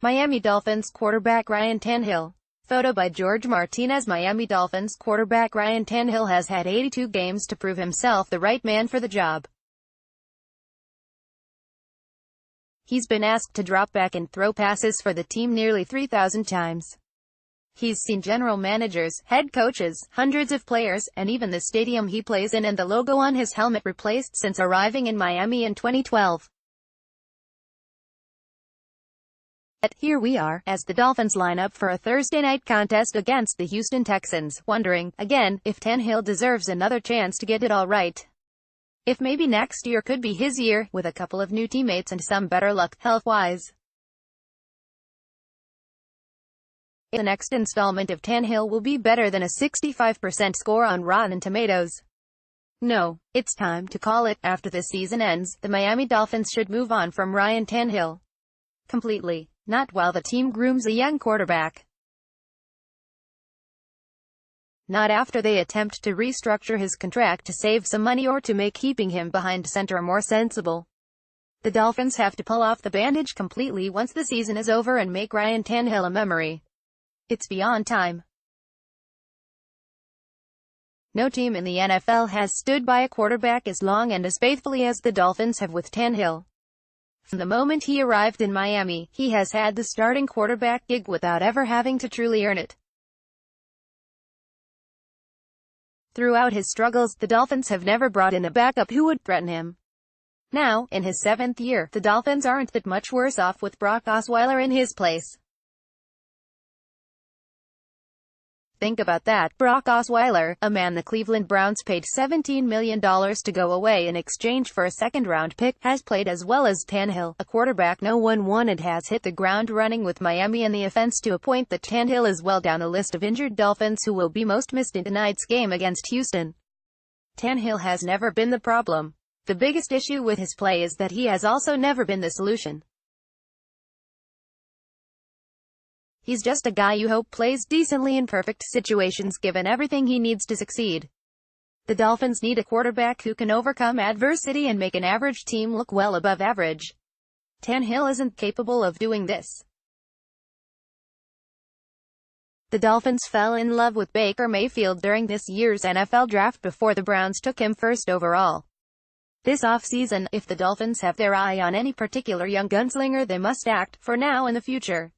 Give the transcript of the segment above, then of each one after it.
Miami Dolphins quarterback Ryan Tannehill. Photo by George Martinez. Miami Dolphins quarterback Ryan Tannehill has had 82 games to prove himself the right man for the job. He's been asked to drop back and throw passes for the team nearly 3,000 times. He's seen general managers, head coaches, hundreds of players, and even the stadium he plays in and the logo on his helmet replaced since arriving in Miami in 2012. But here we are, as the Dolphins line up for a Thursday night contest against the Houston Texans, wondering, again, if Tannehill deserves another chance to get it all right. If maybe next year could be his year, with a couple of new teammates and some better luck, health-wise. The next installment of Tannehill will be better than a 65% score on Rotten Tomatoes. No, it's time to call it. After the season ends, the Miami Dolphins should move on from Ryan Tannehill. Completely. Not while the team grooms a young quarterback. Not after they attempt to restructure his contract to save some money or to make keeping him behind center more sensible. The Dolphins have to pull off the bandage completely once the season is over and make Ryan Tannehill a memory. It's beyond time. No team in the NFL has stood by a quarterback as long and as faithfully as the Dolphins have with Tannehill. From the moment he arrived in Miami, he has had the starting quarterback gig without ever having to truly earn it. Throughout his struggles, the Dolphins have never brought in a backup who would threaten him. Now, in his 7th year, the Dolphins aren't that much worse off with Brock Osweiler in his place. Think about that. Brock Osweiler, a man the Cleveland Browns paid $17 million to go away in exchange for a second-round pick, has played as well as Tannehill, a quarterback no one wanted, has hit the ground running with Miami and the offense to a point that Tannehill is well down the list of injured Dolphins who will be most missed in tonight's game against Houston. Tannehill has never been the problem. The biggest issue with his play is that he has also never been the solution. He's just a guy you hope plays decently in perfect situations given everything he needs to succeed. The Dolphins need a quarterback who can overcome adversity and make an average team look well above average. Tannehill isn't capable of doing this. The Dolphins fell in love with Baker Mayfield during this year's NFL draft before the Browns took him first overall. This offseason, if the Dolphins have their eye on any particular young gunslinger, they must act, for now and the future.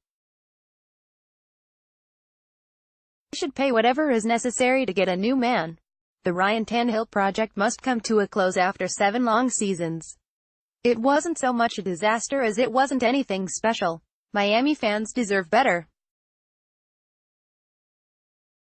They should pay whatever is necessary to get a new man. The Ryan Tannehill project must come to a close after 7 long seasons. It wasn't so much a disaster as it wasn't anything special. Miami fans deserve better.